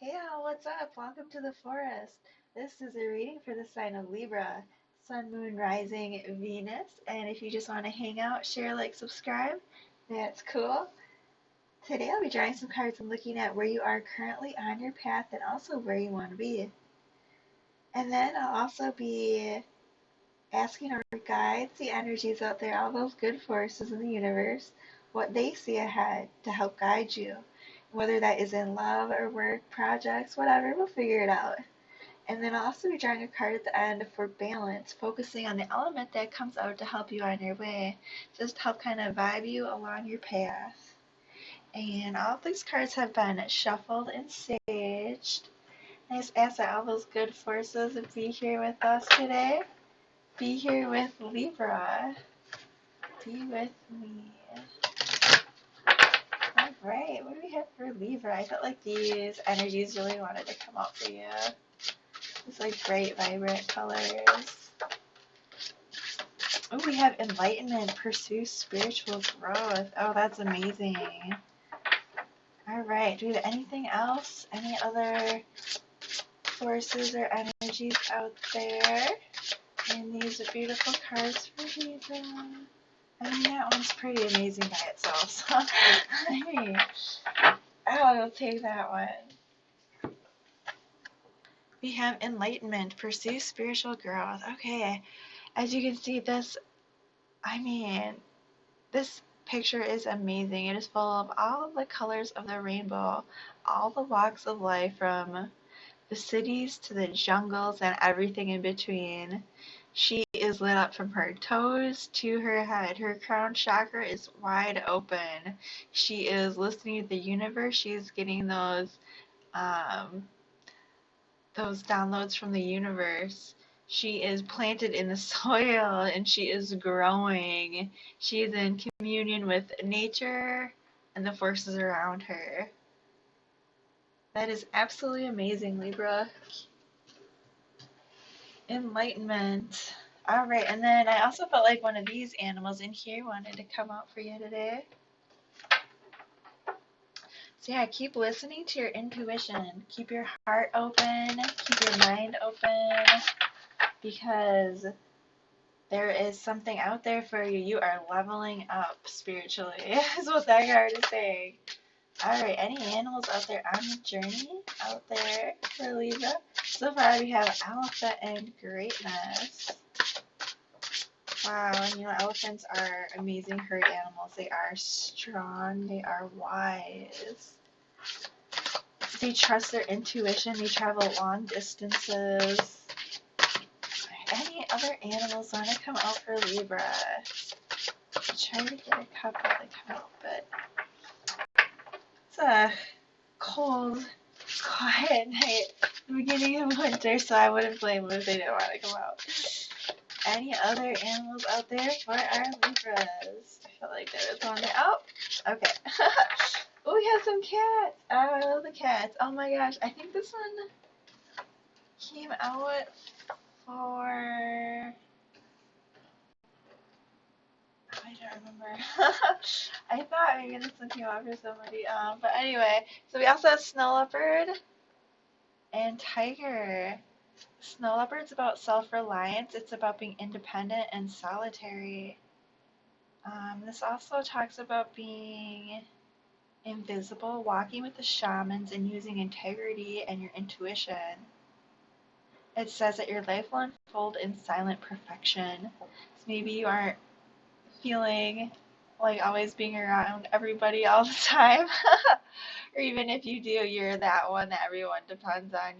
Hey all, what's up? Welcome to the forest. This is a reading for the sign of Libra, Sun, Moon, Rising, Venus. And if you just want to hang out, share, like, subscribe, that's cool. Today I'll be drawing some cards and looking at where you are currently on your path and also where you want to be. And then I'll also be asking our guides, the energies out there, all those good forces in the universe, what they see ahead to help guide you. Whether that is in love or work, projects, whatever, we'll figure it out. And then I'll also be drawing a card at the end for balance, focusing on the element that comes out to help you on your way, just to help kind of vibe you along your path. And all of these cards have been shuffled and saged. I just ask that all those good forces be here with us today. Be here with Libra. Be with me. Alright, what do we have for Libra? I felt like these energies really wanted to come out for you. These like bright, vibrant colors. Oh, we have enlightenment, pursue spiritual growth. Oh, that's amazing. Alright, do we have anything else? Any other forces or energies out there? And these are beautiful cards for Libra. I mean, that one's pretty amazing by itself, so I'll take that one. We have enlightenment, pursue spiritual growth. Okay, as you can see, this picture is amazing. It is full of all of the colors of the rainbow, all the walks of life, from the cities to the jungles and everything in between. She is lit up from her toes to her head. Her crown chakra is wide open. She is listening to the universe. She's getting those downloads from the universe. She is planted in the soil and she is growing. She is in communion with nature and the forces around her. That is absolutely amazing, Libra. Enlightenment. All right, and then I also felt like one of these animals in here wanted to come out for you today. So yeah, keep listening to your intuition. Keep your heart open. Keep your mind open, because there is something out there for you. You are leveling up spiritually, is what that card is saying. Alright, any animals out there on the journey out there for Libra? So far we have elephant and greatness. Wow, and elephants are amazing herd animals. They are strong, they are wise. They trust their intuition, they travel long distances. Any other animals want to come out for Libra? I'll try to get a couple to come out, but it's a cold, quiet night at the beginning of winter, so I wouldn't blame them if they didn't want to come out. Any other animals out there for our Libras? I felt like there was one there. Oh, okay. Oh, we have some cats. I love the cats. Oh my gosh, I think this one came out for... I don't remember. I thought maybe this one came out for somebody. But anyway, so we also have snow leopard and tiger. Snow leopard's about self-reliance. It's about being independent and solitary. This also talks about being invisible, walking with the shamans, and using integrity and your intuition. It says that your life will unfold in silent perfection. So maybe you aren't feeling like always being around everybody all the time. Or even if you do, you're that one that everyone depends on.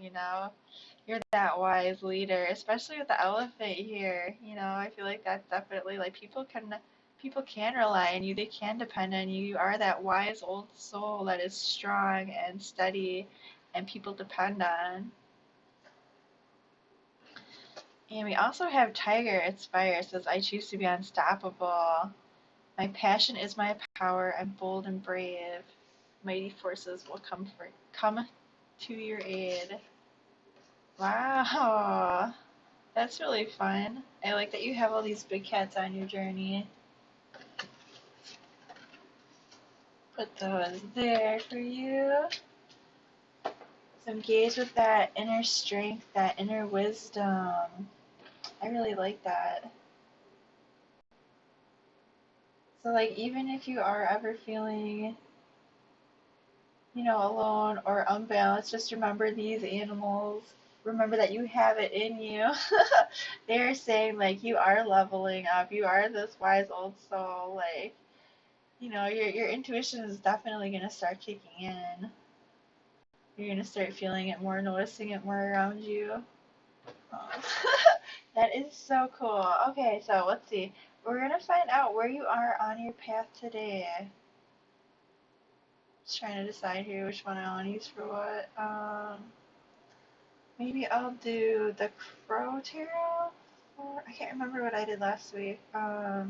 You're that wise leader, especially with the elephant here. I feel like that's definitely like people can rely on you. They can depend on you. You are that wise old soul that is strong and steady and people depend on. And we also have tiger. It's fire. It says, I choose to be unstoppable. My passion is my power. I'm bold and brave. Mighty forces will come to your aid. Wow. That's really fun. I like that you have all these big cats on your journey. Put those there for you. So engage with that inner strength, that inner wisdom. I really like that. So like even if you are ever feeling, alone or unbalanced, just remember these animals. Remember that you have it in you. They're saying like you are leveling up. You are this wise old soul. Like, your intuition is definitely gonna start kicking in. You're gonna start feeling it more, noticing it more around you. Oh. That is so cool. Okay, so let's see. We're gonna find out where you are on your path today. Just trying to decide here which one I want to use for what. Maybe I'll do the Crow Tarot. Or I can't remember what I did last week. I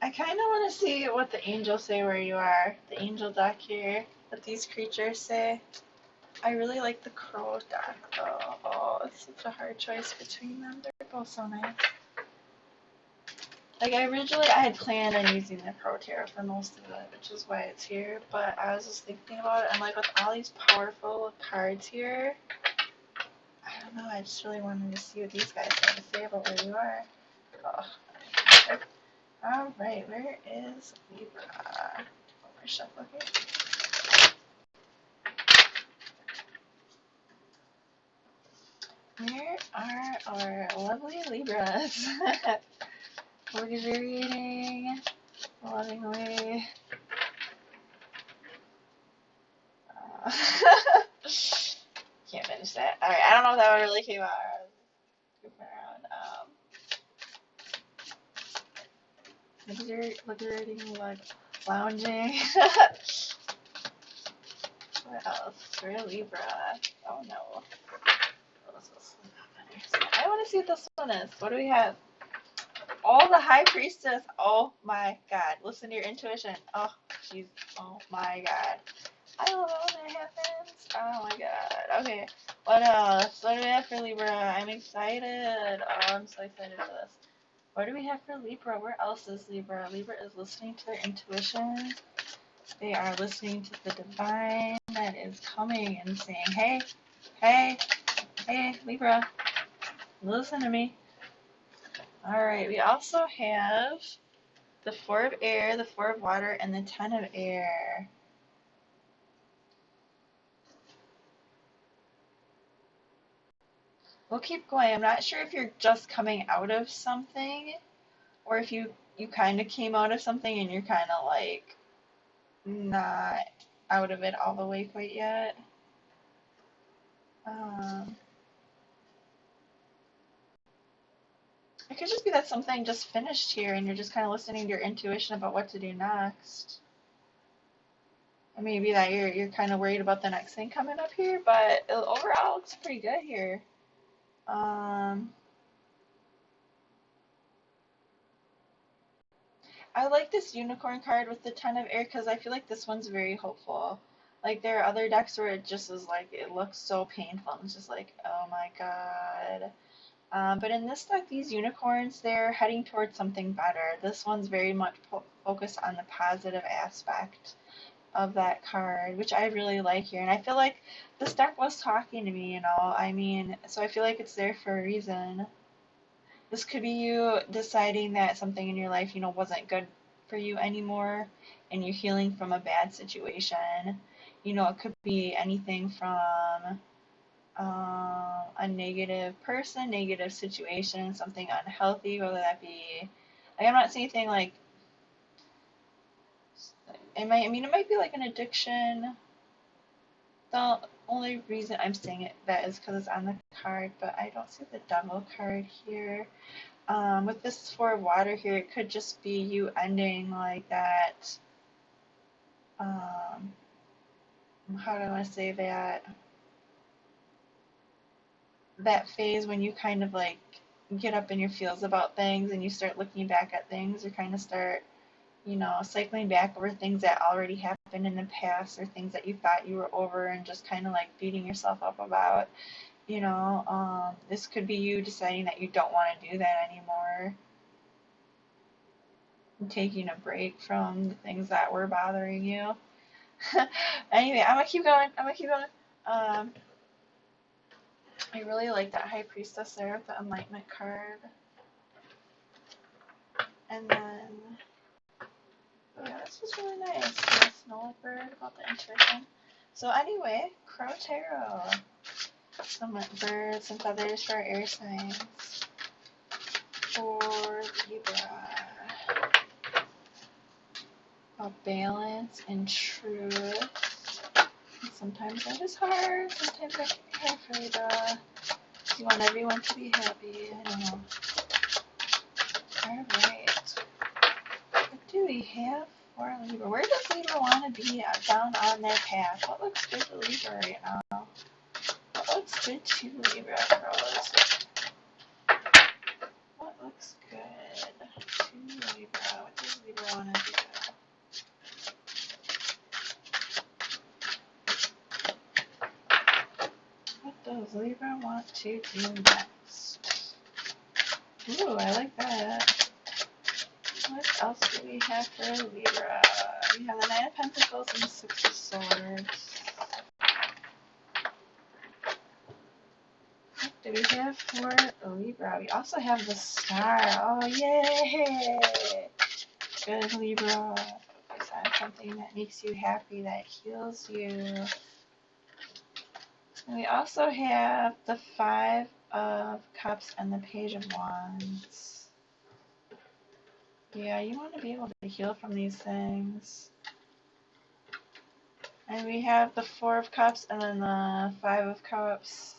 kind of want to see what the angels say where you are. The angel deck here. What these creatures say. I really like the Crow deck though. Oh, it's such a hard choice between them. They're both so nice. Like I had planned on using the Crow Tarot for most of it, which is why it's here. But I was just thinking about it, and like with all these powerful cards here, I don't know. I just really wanted to see what these guys have to say about where you are. Oh. All right, where is Libra? Over shuffle here. Where are our lovely Libras? Luxuriating, lovingly. Uh, can't finish that. Alright, I don't know if that one really came out. I was goofing around. Luxuriating, like, lounging. What else? Real Libra. Oh no. I want to see what this one is. What do we have? Oh, the High Priestess. Oh my god. Listen to your intuition. Oh, jeez. Oh my god. I love it when that happens. Oh my god. Okay. What else? What do we have for Libra? I'm excited. Oh, I'm so excited for this. What do we have for Libra? Where else is Libra? Libra is listening to their intuition. They are listening to the divine that is coming and saying, hey, hey, hey, Libra, listen to me. Alright, we also have the Four of Air, the Four of Water, and the Ten of Air. We'll keep going. I'm not sure if you're just coming out of something or if you kind of came out of something and you're kind of like not out of it all the way quite yet. Um, it could just be that something just finished here and you're just kind of listening to your intuition about what to do next. It may be that you're kind of worried about the next thing coming up here, but overall it's pretty good here. I like this unicorn card with the Ten of Air because I feel like this one's very hopeful. Like there are other decks where it just is like it looks so painful. It's just like, oh my god. But in this deck, these unicorns, they're heading towards something better. This one's very much focused on the positive aspect of that card, which I really like here. And I feel like this deck was talking to me, I mean, so I feel like it's there for a reason. This could be you deciding that something in your life, wasn't good for you anymore and you're healing from a bad situation. It could be anything from a negative person, negative situation, something unhealthy, whether that be, like, I'm not saying anything like, it might be like an addiction. The only reason I'm saying that is because it's on the card, but I don't see the devil card here. With this Four of Water here, it could just be you ending like that. Um, how do I want to say that? That phase when you kind of like get up in your feels about things and you start looking back at things, or kind of start, cycling back over things that already happened in the past or things that you thought you were over and just kind of like beating yourself up about. This could be you deciding that you don't want to do that anymore. taking a break from the things that were bothering you. Anyway, I'm gonna keep going. I really like that High Priestess there with the Enlightenment card. And then, oh yeah, this was really nice. The Snow Bird about the intuition. So anyway, Crow Tarot. Some birds and feathers for air signs. For Libra. About balance and truth. Sometimes that is hard. Sometimes I can't for Libra. You want everyone to be happy. I know. Alright. What do we have for Libra? Where does Libra want to be down on their path? What looks good to Libra right now? What looks good to Libra, girls? What looks good to Libra? What does Libra want to do? What does Libra want to do next? Ooh, I like that. What else do we have for Libra? We have the Nine of Pentacles and the Six of Swords. What do we have for Libra? We also have the Star. Oh, yay! Good, Libra. Focus on something that makes you happy, that heals you. And we also have the Five of Cups and the Page of Wands. Yeah, you want to be able to heal from these things. And we have the Four of Cups and then the Five of Cups.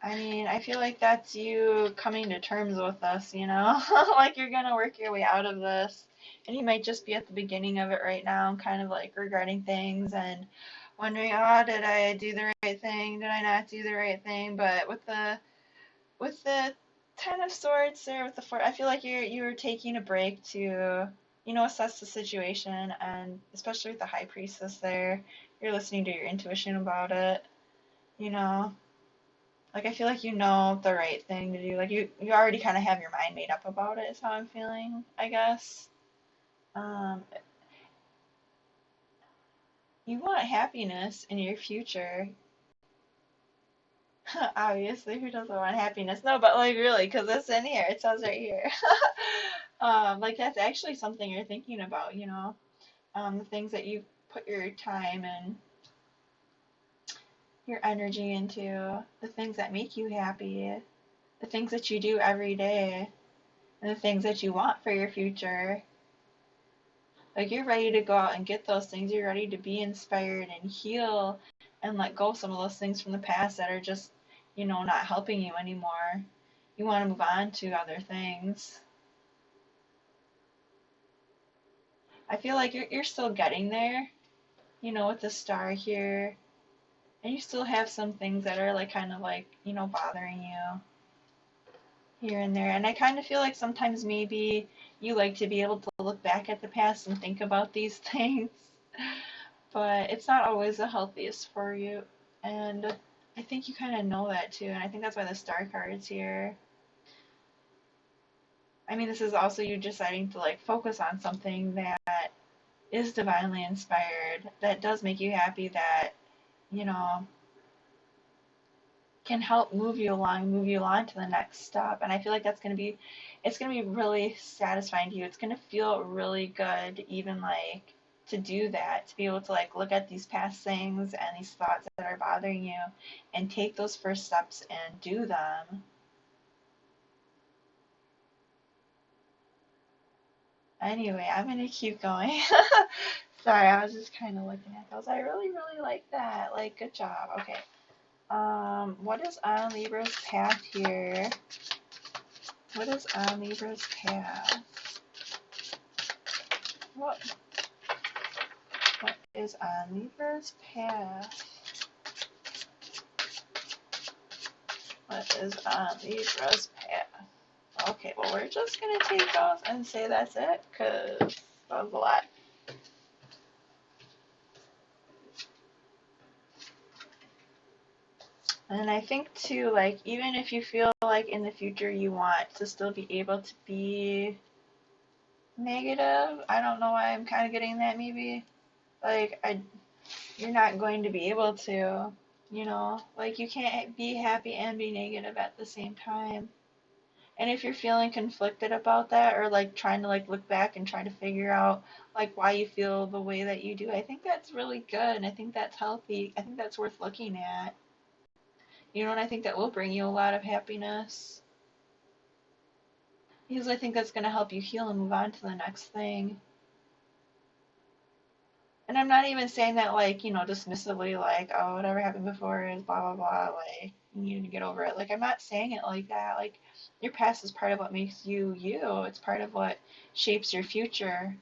I mean, I feel like that's you coming to terms with this, you know? Like you're going to work your way out of this. And you might just be at the beginning of it right now, kind of like regretting things and wondering, oh, did I do the right thing? Did I not do the right thing? But with the Ten of Swords there, with the Four, I feel like you're taking a break to, you know, assess the situation, and especially with the High Priestess there, you're listening to your intuition about it, you know? Like, I feel like you know the right thing to do. Like, you already kind of have your mind made up about it, is how I'm feeling, I guess. Um, you want happiness in your future. Obviously, who doesn't want happiness? No, but like really, because it's in here. It says right here. Like that's actually something you're thinking about, you know. The things that you put your time and your energy into, the things that make you happy, the things that you do every day, and the things that you want for your future. Like you're ready to go out and get those things. You're ready to be inspired and heal and let go of some of those things from the past that are just, you know, not helping you anymore. You want to move on to other things. I feel like you're still getting there, you know, with the Star here. And you still have some things that are like kind of like, you know, bothering you here and there. And I kind of feel like sometimes maybe you like to be able to look back at the past and think about these things. But it's not always the healthiest for you. And I think you kind of know that too. And I think that's why the Star card's here. I mean, this is also you deciding to like focus on something that is divinely inspired, that does make you happy, that, you know, can help move you along to the next step. And I feel like it's gonna be really satisfying to you. It's gonna feel really good, even like to do that, to be able to like look at these past things and these thoughts that are bothering you and take those first steps and do them. Anyway, I'm gonna keep going. Sorry, I was just kind of looking at those. I really, really like that. Like, good job. Okay. What is on Libra's path here? What is on Libra's path? What is on Libra's path? What is on Libra's path? Okay, well, we're just going to take those and say that's it, because that was a lot. And I think too, like, even if you feel like in the future you want to still be able to be negative, I don't know why I'm kind of getting that maybe. Like, you're not going to be able to, like, you can't be happy and be negative at the same time. And if you're feeling conflicted about that, or like trying to like look back and try to figure out like why you feel the way that you do, I think that's really good, and I think that's healthy. I think that's worth looking at. And I think that will bring you a lot of happiness, because I think that's going to help you heal and move on to the next thing. And I'm not even saying that like, dismissively, like, oh, whatever happened before is blah blah blah, like you need to get over it. Like, I'm not saying it like that. Like, your past is part of what makes you you. It's part of what shapes your future.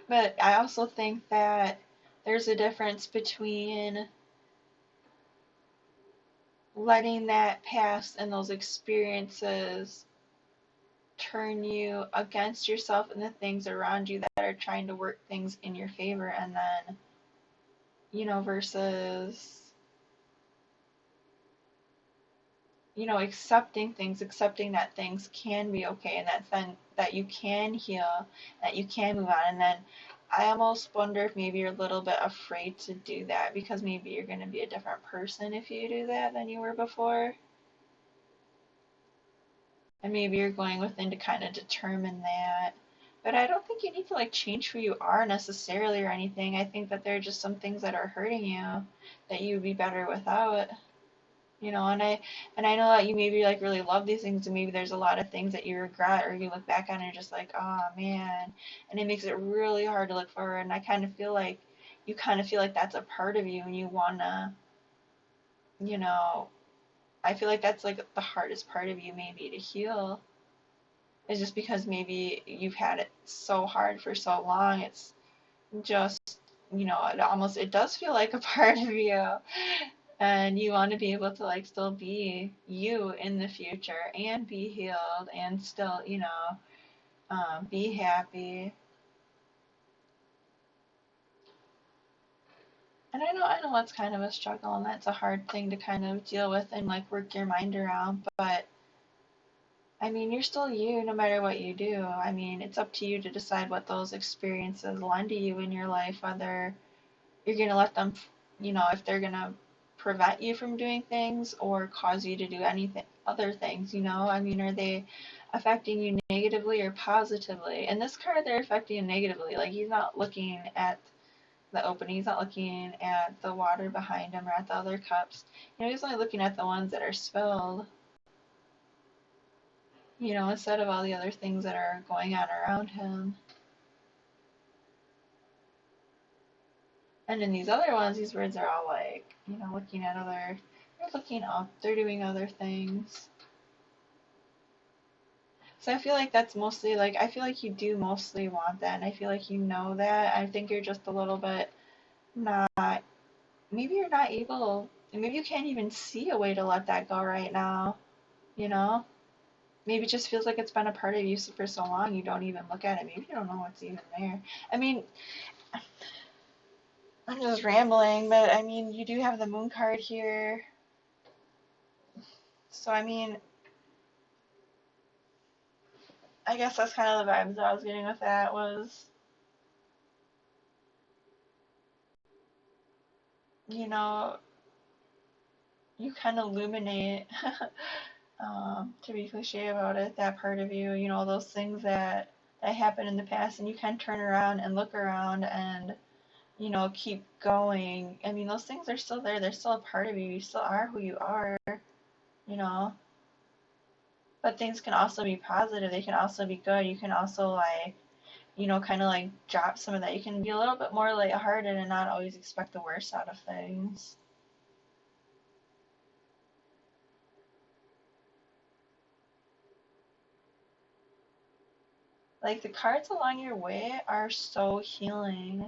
But I also think that there's a difference between letting that past and those experiences turn you against yourself and the things around you that are trying to work things in your favor, and then, versus, accepting things, accepting that things can be okay, and that you can heal, that you can move on. And then I almost wonder if maybe you're a little bit afraid to do that, because maybe you're going to be a different person if you do that than you were before. And maybe you're going within to kind of determine that. But I don't think you need to like change who you are necessarily or anything. I think that there are just some things that are hurting you that you'd be better without. And I know that you maybe like really love these things, and maybe there's a lot of things that you regret, or you look back on and you're just like, oh man, and it makes it really hard to look forward. And I kind of feel like you kind of feel like that's a part of you, and you wanna, you know, I feel like that's like the hardest part of you maybe to heal, is just because maybe you've had it so hard for so long. It's just, it does feel like a part of you, and you want to be able to like still be you in the future and be healed and still, be happy. And I know that's kind of a struggle, and that's a hard thing to kind of deal with and like work your mind around. But I mean, you're still you no matter what you do. I mean, it's up to you to decide what those experiences lend to you in your life, whether you're going to let them, if they're going to prevent you from doing things or cause you to do anything, other things. I mean, are they affecting you negatively or positively? In this card, they're affecting you negatively. Like, he's not looking at the opening, he's not looking at the water behind him or at the other cups. He's only looking at the ones that are spilled, instead of all the other things that are going on around him. And in these other ones, these birds are all like, looking at they're looking up, they're doing other things. So I feel like that's mostly like, I feel like you do mostly want that, and I feel like you know that. I think you're just a little bit not, maybe you're not able, maybe you can't even see a way to let that go right now, you know? Maybe it just feels like it's been a part of you for so long you don't even look at it. Maybe you don't know what's even there. I mean, I'm just rambling, but I mean, you do have the moon card here. So, I mean, I guess that's kind of the vibes that I was getting with that was, you know, you kind of illuminate, to be cliche about it, that part of you, those things that happened in the past, and you can turn around and look around and, keep going. I mean, those things are still there. They're still a part of you. You still are who you are, you know. But things can also be positive. They can also be good. You can also, like, kind of like drop some of that. You can be a little bit more lighthearted and not always expect the worst out of things. Like, the cards along your way are so healing.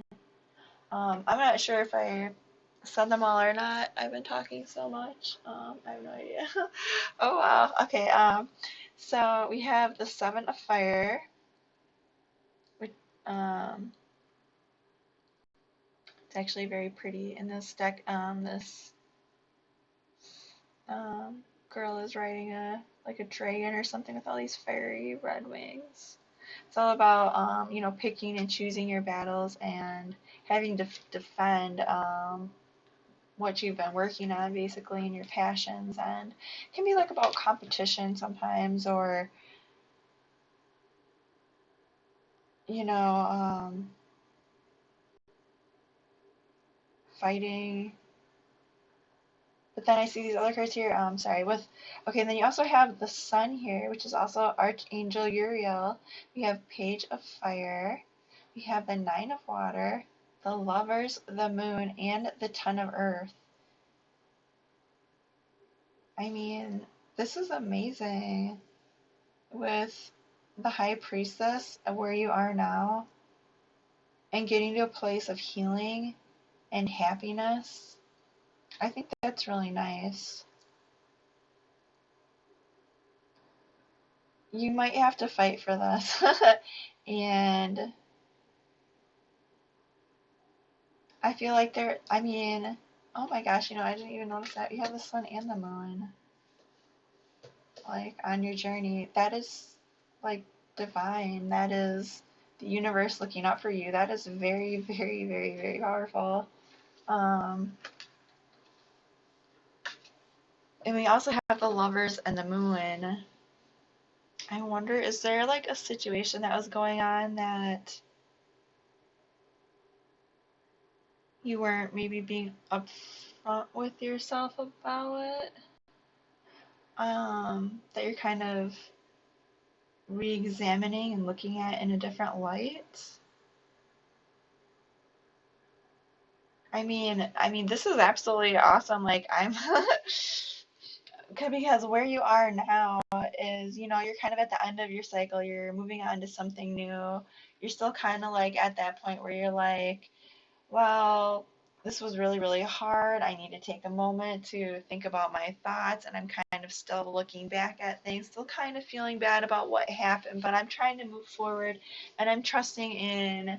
I'm not sure if I said them all or not. I've been talking so much. I have no idea. Oh wow. Okay. So we have the Seven of Fire, which, um, It's actually very pretty. In this deck, this girl is riding a like a dragon or something with all these fiery red wings. It's all about picking and choosing your battles and having to defend what you've been working on basically and your passions, and it can be like about competition sometimes, or you know fighting. But then I see these other cards here. Sorry. Okay, and then you also have the Sun here, which is also Archangel Uriel. We have Page of Fire. We have the Nine of Water, the Lovers, the Moon, and the Ten of Earth. I mean, this is amazing. With the High Priestess of where you are now, and getting to a place of healing and happiness. I think that's really nice. You might have to fight for this. And I feel like I mean, oh my gosh, I didn't even notice that. You have the sun and the moon, like, on your journey. That is, like, divine. That is the universe looking out for you. That is very, very, very, very powerful. Um, and we also have the lovers and the moon. I wonder, is there, like, a situation that was going on that you weren't maybe being upfront with yourself about it? That you're kind of re-examining and looking at in a different light. I mean, this is absolutely awesome. Like, I'm because where you are now is, you're kind of at the end of your cycle. You're moving on to something new. You're still kind of like at that point where you're like, well, this was really, really hard. I need to take a moment to think about my thoughts, and I'm kind of still looking back at things, still kind of feeling bad about what happened, but I'm trying to move forward, and I'm trusting in,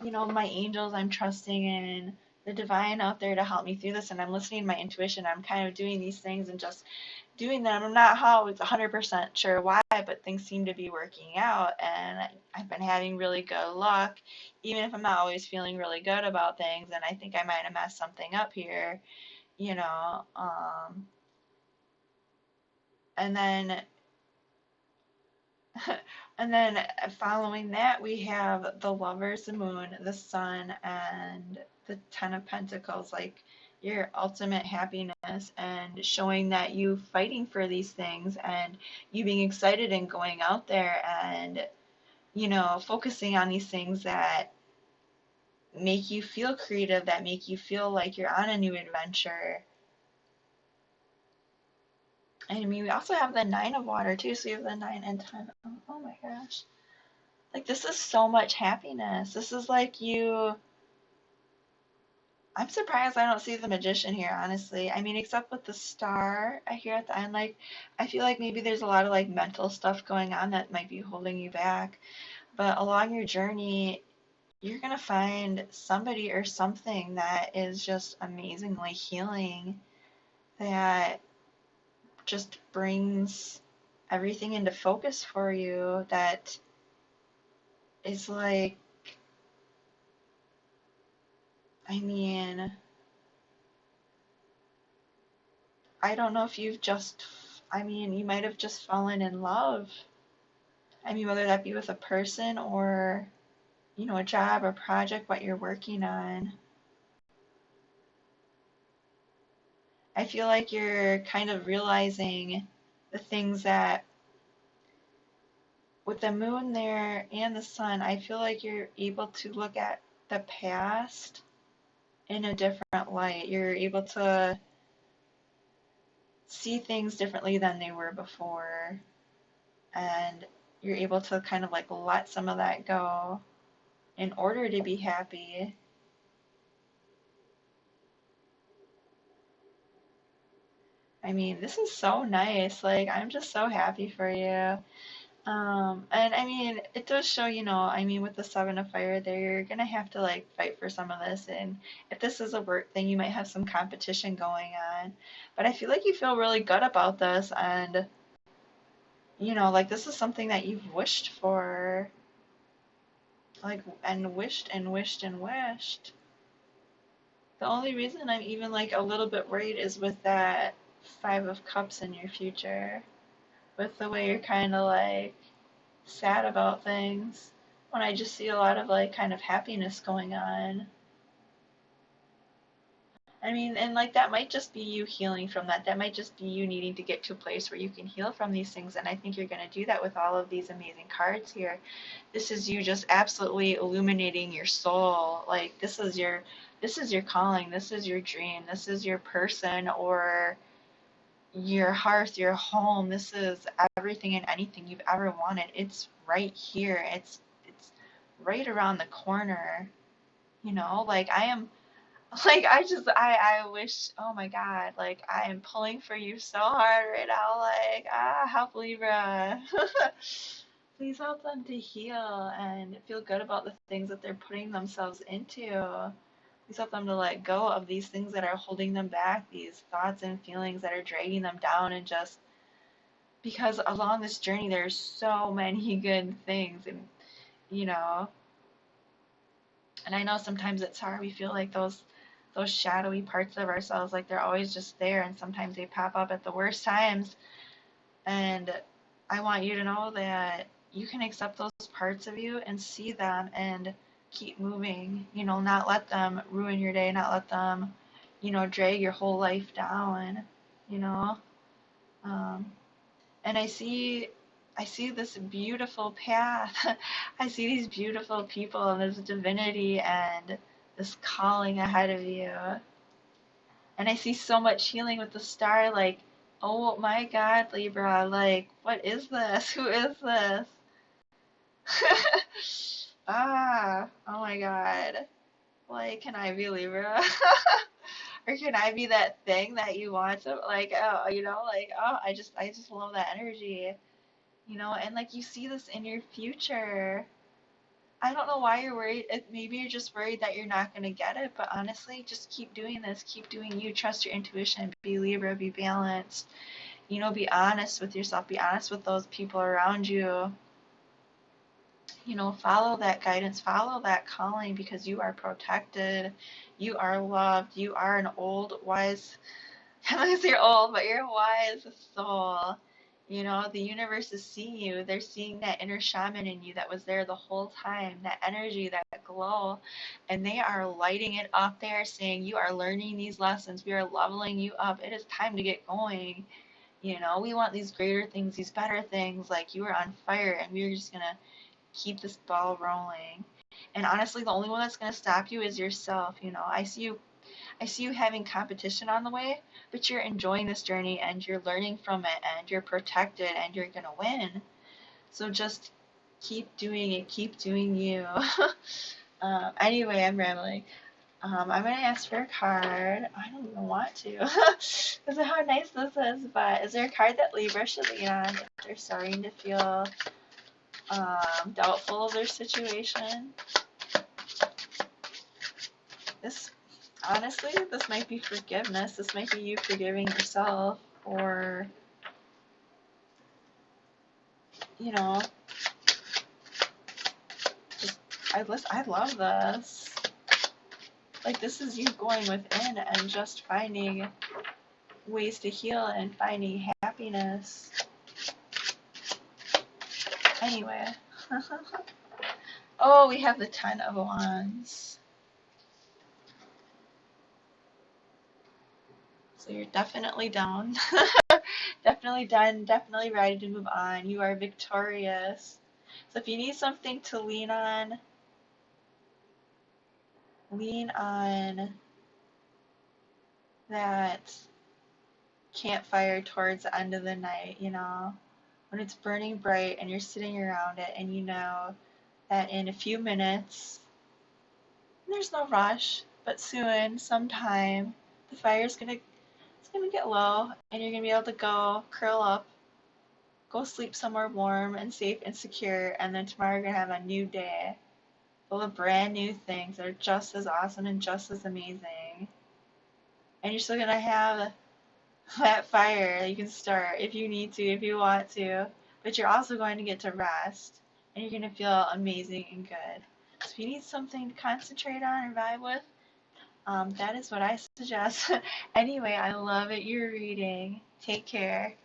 my angels. I'm trusting in the divine out there to help me through this, and I'm listening to my intuition. I'm kind of doing these things and just doing them. I'm not always 100% sure why, but things seem to be working out, and I've been having really good luck, even if I'm not always feeling really good about things, and I think I might have messed something up here, you know. And then and then following that, we have the lovers, the moon, the sun, and the Ten of Pentacles, like your ultimate happiness, and showing that you fighting for these things and you being excited and going out there and, focusing on these things that make you feel creative, that make you feel like you're on a new adventure. And I mean, we also have the Nine of Water too, so you have the 9 and 10. Oh my gosh. Like, this is so much happiness. This is like I'm surprised I don't see the magician here, honestly. I mean, except with the star I hear at the end, like, I feel like maybe there's a lot of, like, mental stuff going on that might be holding you back. But along your journey, you're gonna find somebody or something that is just amazingly healing, that just brings everything into focus for you, that is like, I mean, I don't know if I mean, you might have just fallen in love. I mean, whether that be with a person or, a job or project, what you're working on. I feel like you're kind of realizing the things that, with the moon there and the sun, I feel like you're able to look at the past in a different light. You're able to see things differently than they were before, and you're able to kind of like let some of that go in order to be happy. I mean, this is so nice. Like, I'm just so happy for you. And I mean, it does show, I mean, with the Seven of Fire there, you're gonna have to like fight for some of this. And if this is a work thing, you might have some competition going on. But I feel like you feel really good about this, and like this is something that you've wished for, like, and wished and wished and wished. The only reason I'm even like a little bit worried is with that Five of Cups in your future, with the way you're kind of like sad about things, when I just see a lot of like kind of happiness going on. I mean, and like that might just be you healing from that. That might just be you needing to get to a place where you can heal from these things. And I think you're going to do that with all of these amazing cards here. This is you just absolutely illuminating your soul. Like this is your calling. This is your dream. This is your person or your hearth, your home. This is everything and anything you've ever wanted. It's right here. It's right around the corner. Like I am like I wish, oh my God, like I am pulling for you so hard right now. Like, help Libra. Please help them to heal and feel good about the things that they're putting themselves into. Please help them to let go of these things that are holding them back, these thoughts and feelings that are dragging them down, and just because along this journey there's so many good things, and you know and I know sometimes it's hard. We feel like those shadowy parts of ourselves, like they're always just there, and sometimes they pop up at the worst times. And I want you to know that you can accept those parts of you and see them and keep moving. Not let them ruin your day, not let them, drag your whole life down. You know. Um, and I see this beautiful path. I see these beautiful people and this divinity and this calling ahead of you. And I see so much healing with the star, like, oh my God, Libra, like, what is this? Who is this? Oh my God. Like, can I be Libra? Or can I be that thing that you want to, like, oh, like, oh, I just love that energy. And like you see this in your future. I don't know why you're worried. Maybe you're just worried that you're not going to get it, but honestly, just keep doing this. Keep doing you. Trust your intuition. Be Libra. Be balanced. Be honest with yourself. Be honest with those people around you. Follow that guidance. Follow that calling because you are protected. You are loved. You are an old, wise Unless you're old, but you're a wise soul. The universe is seeing you. They're seeing that inner shaman in you that was there the whole time, that energy, that glow, and they are lighting it up. They are saying, you are learning these lessons. We are leveling you up. It is time to get going. We want these greater things, these better things. Like you are on fire, and we're just going to keep this ball rolling. And honestly, the only one that's going to stop you is yourself. I see you having competition on the way, but you're enjoying this journey and you're learning from it and you're protected and you're going to win. So just keep doing it, keep doing you. Anyway, I'm rambling. I'm going to ask for a card. I don't even want to because of how nice this is, but is there a card that Libra should lean on if they're starting to feel doubtful of their situation? This Honestly, this might be forgiveness. This might be you forgiving yourself, or, you know, just, I love this. Like, this is you going within and just finding ways to heal and finding happiness. Anyway. Oh, we have the Ten of Wands. So you're definitely down. Definitely done. Definitely ready to move on. You are victorious. So if you need something to lean on that campfire towards the end of the night, when it's burning bright and you're sitting around it and you know that in a few minutes, there's no rush, but soon, sometime, the fire's gonna it's gonna get low and you're gonna be able to go curl up Go sleep somewhere warm and safe and secure, and then tomorrow you're going to have a new day full of brand new things that are just as awesome and just as amazing. And you're still going to have that fire that you can start if you need to, if you want to, but you're also going to get to rest, and you're going to feel amazing and good. So if you need something to concentrate on and vibe with, that is what I suggest. Anyway, I love it. You're reading. Take care.